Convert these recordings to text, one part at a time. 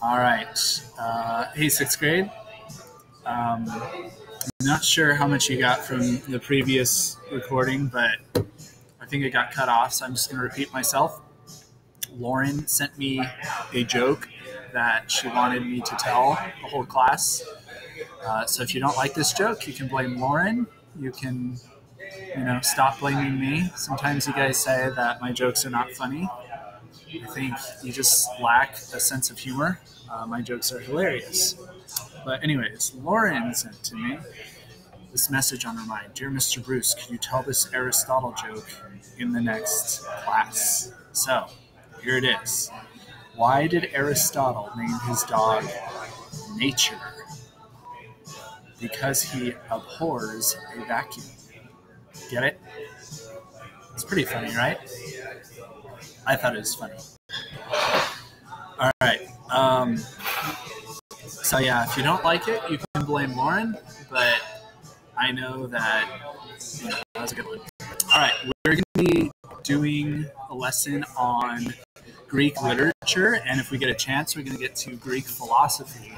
All right. Hey, sixth grade. I'm not sure how much you got from the previous recording, but I think it got cut off, so I'm just going to repeat myself. Lauren sent me a joke that she wanted me to tell the whole class. So if you don't like this joke, you can blame Lauren. You can, stop blaming me. Sometimes you guys say that my jokes are not funny. I think you just lack a sense of humor. My jokes are hilarious. But anyways, Lauren sent to me this message on her mind. Dear Mr. Bruce, can you tell this Aristotle joke in the next class? So, here it is. Why did Aristotle name his dog Nature? Because he abhors a vacuum. Get it? It's pretty funny, right? I thought it was funny. All right. So yeah, if you don't like it, you can blame Lauren, but I know that that was a good one. All right, we're going to be doing a lesson on Greek literature, and if we get a chance, we're going to get to Greek philosophy.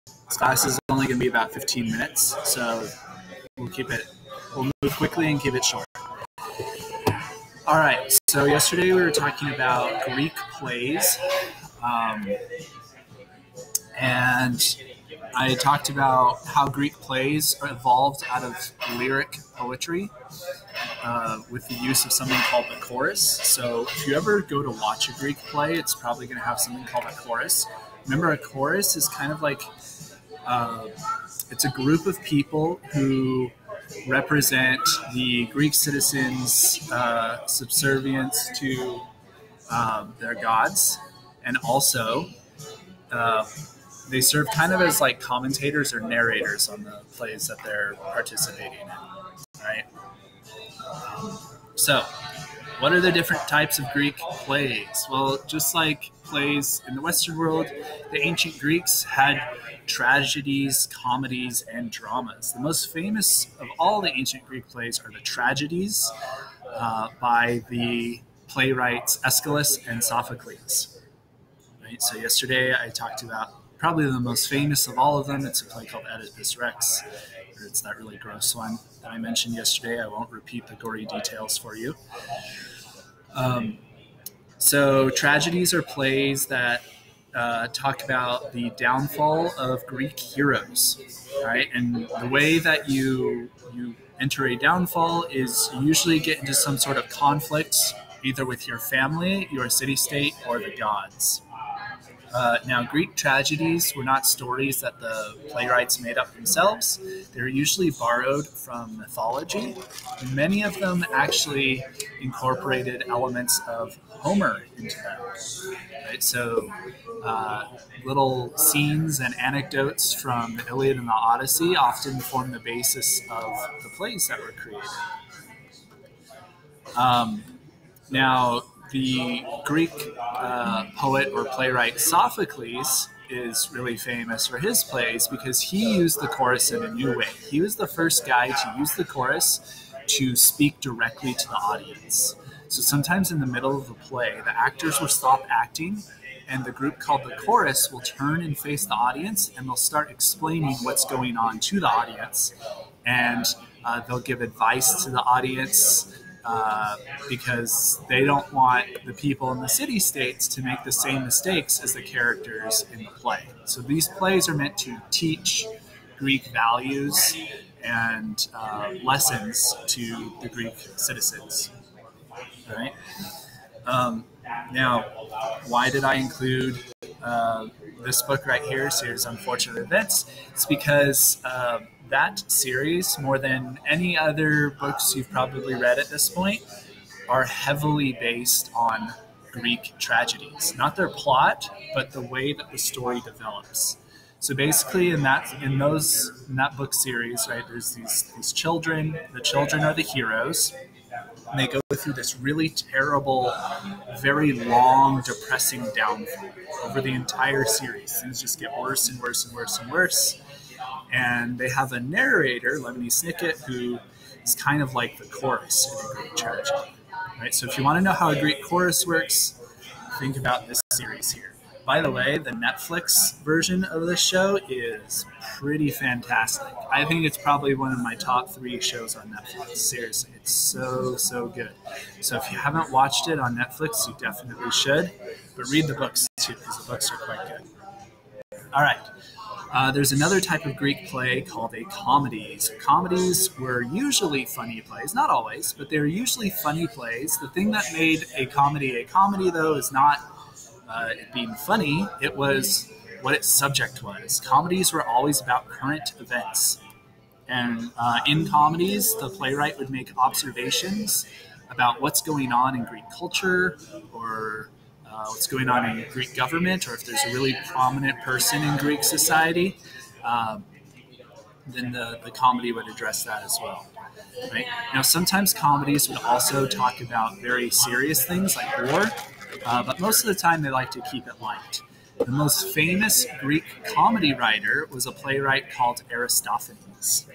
This class is only going to be about 15 minutes, so we'll move quickly and keep it short. All right, so yesterday we were talking about Greek plays, and I talked about how Greek plays evolved out of lyric poetry with the use of something called the chorus. So if you ever go to watch a Greek play, it's probably going to have something called a chorus. Remember, a chorus is kind of like it's a group of people who represent the Greek citizens' subservience to their gods, and also they serve kind of as like commentators or narrators on the plays that they're participating in, right? So, what are the different types of Greek plays? Well, just like plays in the Western world, the ancient Greeks had tragedies, comedies, and dramas. The most famous of all the ancient Greek plays are the tragedies by the playwrights Aeschylus and Sophocles. Right? So yesterday I talked about probably the most famous of all of them. It's a play called Oedipus Rex. It's that really gross one that I mentioned yesterday. I won't repeat the gory details for you. So tragedies are plays that talk about the downfall of Greek heroes, right? And the way that you enter a downfall is you usually get into some sort of conflict, either with your family, your city-state, or the gods. Now, Greek tragedies were not stories that the playwrights made up themselves. They're usually borrowed from mythology. Many of them actually incorporated elements of Homer into them. Right? So, little scenes and anecdotes from the Iliad and the Odyssey often form the basis of the plays that were created. Now, the Greek poet or playwright Sophocles is really famous for his plays because he used the chorus in a new way. He was the first guy to use the chorus to speak directly to the audience. So sometimes in the middle of the play, the actors will stop acting and the group called the chorus will turn and face the audience and they'll start explaining what's going on to the audience. And they'll give advice to the audience because they don't want the people in the city-states to make the same mistakes as the characters in the play. So these plays are meant to teach Greek values and lessons to the Greek citizens. All right? Now, why did I include this book right here, Sears' Unfortunate Events? It's because that series, more than any other books you've probably read at this point, are heavily based on Greek tragedies. Not their plot, but the way that the story develops. So basically in that book series, right, there's these children. The children are the heroes. And they go through this really terrible, very long, depressing downfall over the entire series. Things just get worse and worse and worse and worse. And they have a narrator, Lemony Snicket, who is kind of like the chorus in a Greek tragedy. Right? So if you want to know how a Greek chorus works, think about this series here. By the way, the Netflix version of this show is pretty fantastic. I think it's probably one of my top 3 shows on Netflix. Seriously, it's so good. So if you haven't watched it on Netflix, you definitely should. But read the books too, because the books are quite good. All right. There's another type of Greek play called a comedies. Comedies were usually funny plays, not always, but they're usually funny plays. The thing that made a comedy, though, is not it being funny. It was what its subject was. Comedies were always about current events. And in comedies, the playwright would make observations about what's going on in Greek culture, or what's going on in Greek government, or if there's a really prominent person in Greek society, then the comedy would address that as well. Right? Now, sometimes comedies would also talk about very serious things like war, but most of the time they like to keep it light. The most famous Greek comedy writer was a playwright called Aristophanes.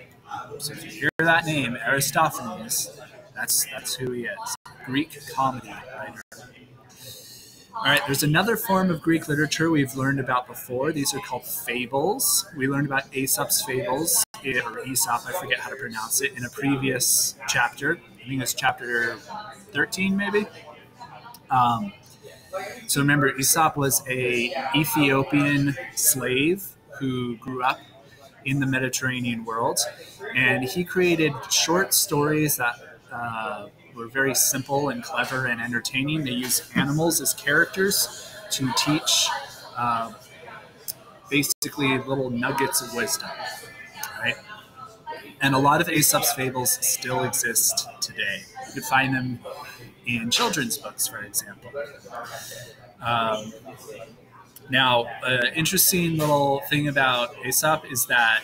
So if you hear that name, Aristophanes, that's who he is. Greek comedy writer. All right, there's another form of Greek literature we've learned about before. These are called fables. We learned about Aesop's fables, or Aesop, I forget how to pronounce it, in a previous chapter. I think it's chapter 13, maybe. So remember, Aesop was a Ethiopian slave who grew up in the Mediterranean world, and he created short stories that were very simple and clever and entertaining. They used animals as characters to teach basically little nuggets of wisdom, right? And a lot of Aesop's fables still exist today. You could find them in children's books, for example. Now, an interesting little thing about Aesop is that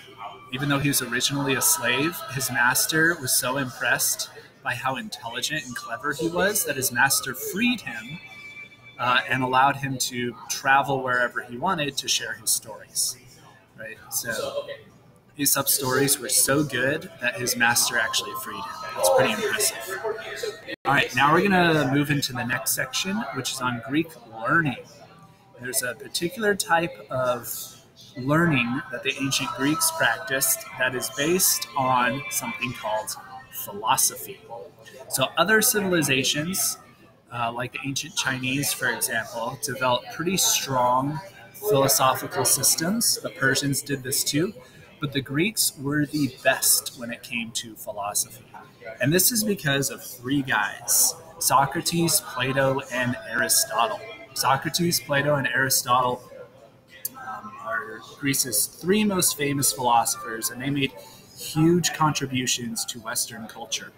even though he was originally a slave, his master was so impressed by how intelligent and clever he was that his master freed him and allowed him to travel wherever he wanted to share his stories. Right? So Aesop's stories were so good that his master actually freed him. That's pretty impressive. All right, now we're going to move into the next section, which is on Greek learning. There's a particular type of learning that the ancient Greeks practiced that is based on something called philosophy. So other civilizations, like the ancient Chinese, for example, developed pretty strong philosophical systems. The Persians did this too, but the Greeks were the best when it came to philosophy. And this is because of 3 guys: Socrates, Plato, and Aristotle. Socrates, Plato, and Aristotle are Greece's 3 most famous philosophers, and they made huge contributions to Western culture.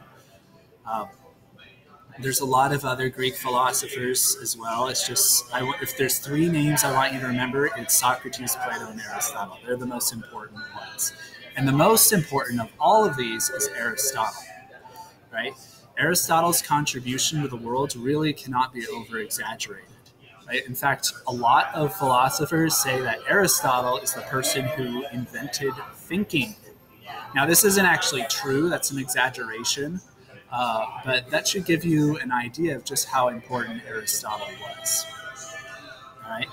There's a lot of other Greek philosophers as well. It's just, if there's 3 names I want you to remember, it's Socrates, Plato, and Aristotle. They're the most important ones. And the most important of all of these is Aristotle, right? Aristotle's contribution to the world really cannot be over-exaggerated. Right? In fact, a lot of philosophers say that Aristotle is the person who invented thinking. Now, this isn't actually true. That's an exaggeration. But that should give you an idea of just how important Aristotle was. All right.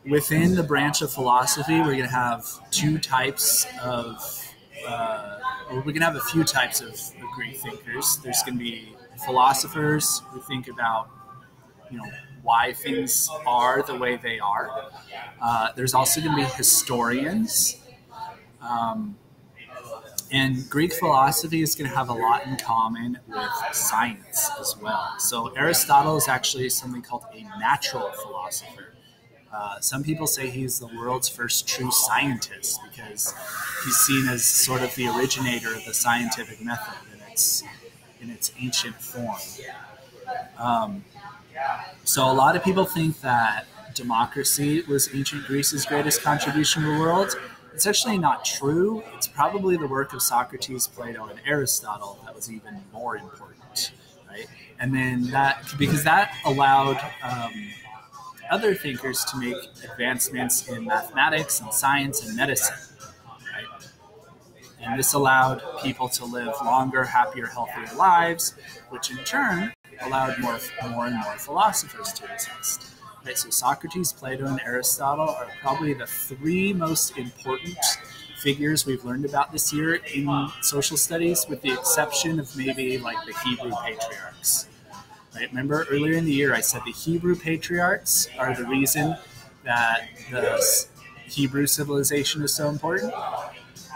Within the branch of philosophy, we're going to have 2 types of, we're going to have a few types of Greek thinkers. There's going to be philosophers who think about, why things are the way they are. There's also going to be historians. And Greek philosophy is going to have a lot in common with science as well. So Aristotle is actually something called a natural philosopher. Some people say he's the world's first true scientist because he's seen as sort of the originator of the scientific method in its ancient form. So a lot of people think that democracy was ancient Greece's greatest contribution to the world. It's actually not true. It's probably the work of Socrates, Plato, and Aristotle that was even more important, right? And then because that allowed other thinkers to make advancements in mathematics and science and medicine, right? And this allowed people to live longer, happier, healthier lives, which in turn allowed more and more philosophers to exist. Right, so Socrates, Plato, and Aristotle are probably the three most important figures we've learned about this year in social studies, with the exception of maybe like the Hebrew patriarchs. Right? Remember earlier in the year I said the Hebrew patriarchs are the reason that the Hebrew civilization is so important?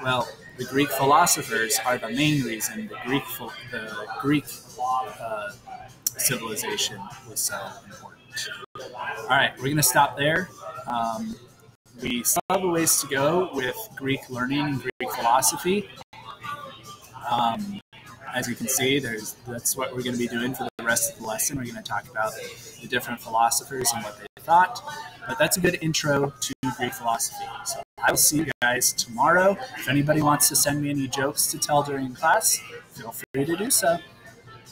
Well, the Greek philosophers are the main reason the Greek civilization was so important. All right, we're going to stop there. We still have a ways to go with Greek learning and Greek philosophy. As you can see, that's what we're going to be doing for the rest of the lesson. We're going to talk about the different philosophers and what they thought. But that's a good intro to Greek philosophy. So I will see you guys tomorrow. If anybody wants to send me any jokes to tell during class, feel free to do so.